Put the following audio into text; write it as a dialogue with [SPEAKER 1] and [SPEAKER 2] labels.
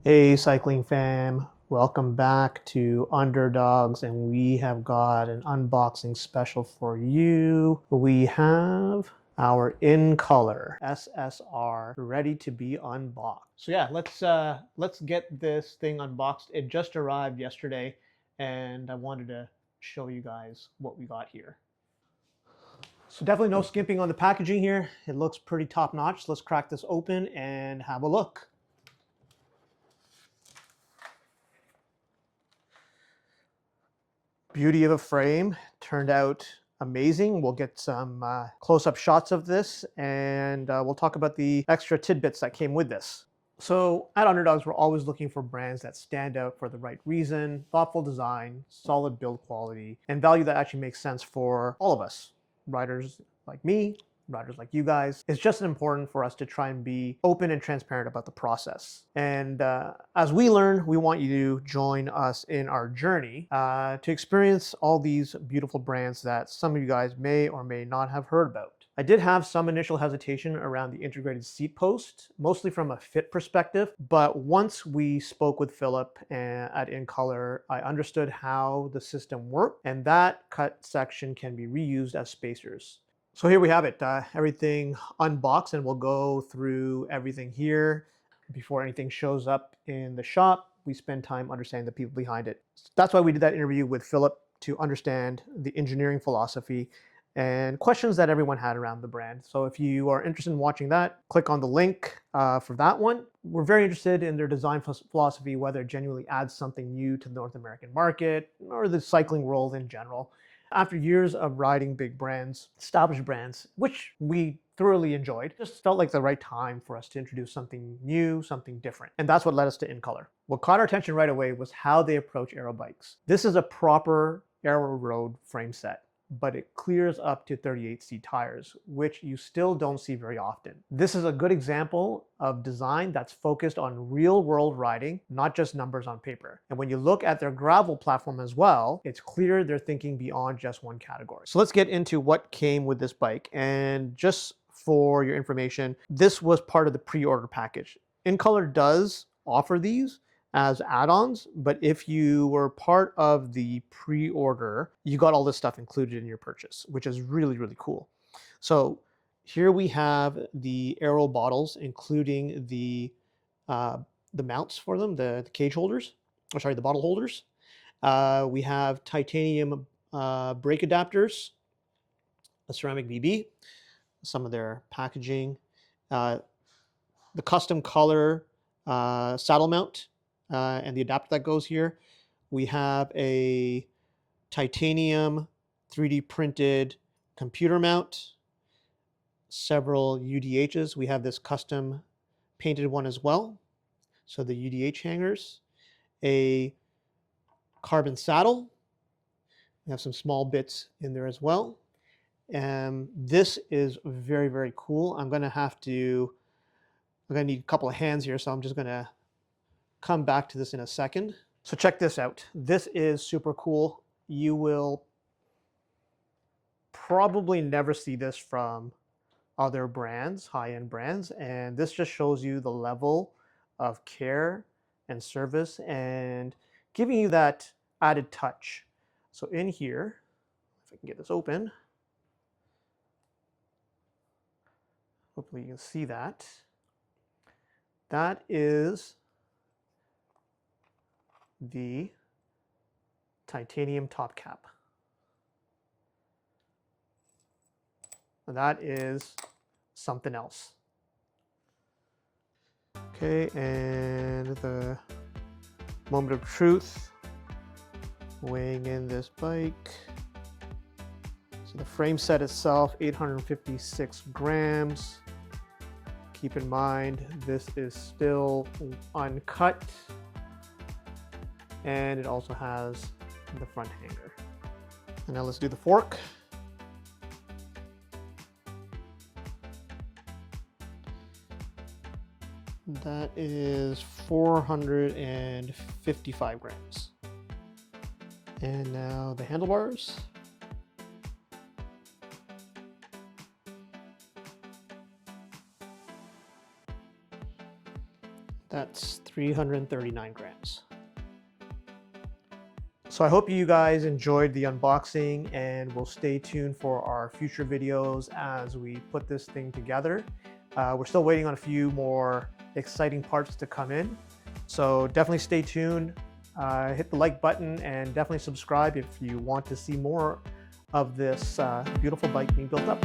[SPEAKER 1] Hey cycling fam, welcome back to Underdogs, and we have got an unboxing special for you. We have our Incolor SSR ready to be unboxed. So yeah, let's get this thing unboxed. It just arrived yesterday and I wanted to show you guys what we got here. So definitely no skimping on the packaging here. It looks pretty top notch. Let's crack this open and have a look. Beauty of a frame, turned out amazing. We'll get some close-up shots of this, and we'll talk about the extra tidbits that came with this. So at Underdogs, we're always looking for brands that stand out for the right reason: thoughtful design, solid build quality, and value that actually makes sense for all of us, riders like me, riders like you guys. It's just important for us to try and be open and transparent about the process. And as we learn, we want you to join us in our journey to experience all these beautiful brands that some of you guys may or may not have heard about. I did have some initial hesitation around the integrated seat post, mostly from a fit perspective, but once we spoke with Philip at Incolor, I understood how the system worked, and that cut section can be reused as spacers. So here we have it, everything unboxed, and we'll go through everything here. Before anything shows up in the shop, we spend time understanding the people behind it. That's why we did that interview with Philip, to understand the engineering philosophy and questions that everyone had around the brand. So if you are interested in watching that, click on the link for that one. We're very interested in their design philosophy, whether it genuinely adds something new to the North American market or the cycling world in general. After years of riding big brands, established brands, which we thoroughly enjoyed, just felt like the right time for us to introduce something new, something different. And that's what led us to Incolor. What caught our attention right away was how they approach Aero bikes. This is a proper Aero road frame set, but it clears up to 38C tires, which you still don't see very often. This is a good example of design that's focused on real world riding, not just numbers on paper. And when you look at their gravel platform as well, it's clear they're thinking beyond just one category. So let's get into what came with this bike. And just for your information, this was part of the pre-order package. Incolor does offer these as add-ons, but if you were part of the pre-order, you got all this stuff included in your purchase, which is really, really cool. So here we have the Aero bottles, including the mounts for them, the cage holders, or sorry, the bottle holders. We have titanium brake adapters, a ceramic BB, some of their packaging, the custom color saddle mount, and the adapter that goes here. We have a titanium 3D printed computer mount, several UDHs. We have this custom painted one as well. So the UDH hangers, a carbon saddle. We have some small bits in there as well. This is very, very cool. I'm gonna need a couple of hands here, so I'm just gonna come back to this in a second. So check this out. This is super cool. You will probably never see this from other brands, high-end brands, and this just shows you the level of care and service and giving you that added touch. So in here, if I can get this open, hopefully you can see that. That is the titanium top cap. That is something else. Okay, and the moment of truth, weighing in this bike. So the frame set itself, 856 grams. Keep in mind, this is still uncut. And it also has the front hanger. And now let's do the fork. That is 455 grams. And now the handlebars. That's 339 grams. So I hope you guys enjoyed the unboxing, and will stay tuned for our future videos as we put this thing together. We're still waiting on a few more exciting parts to come in. So definitely stay tuned, hit the like button, and definitely subscribe if you want to see more of this beautiful bike being built up.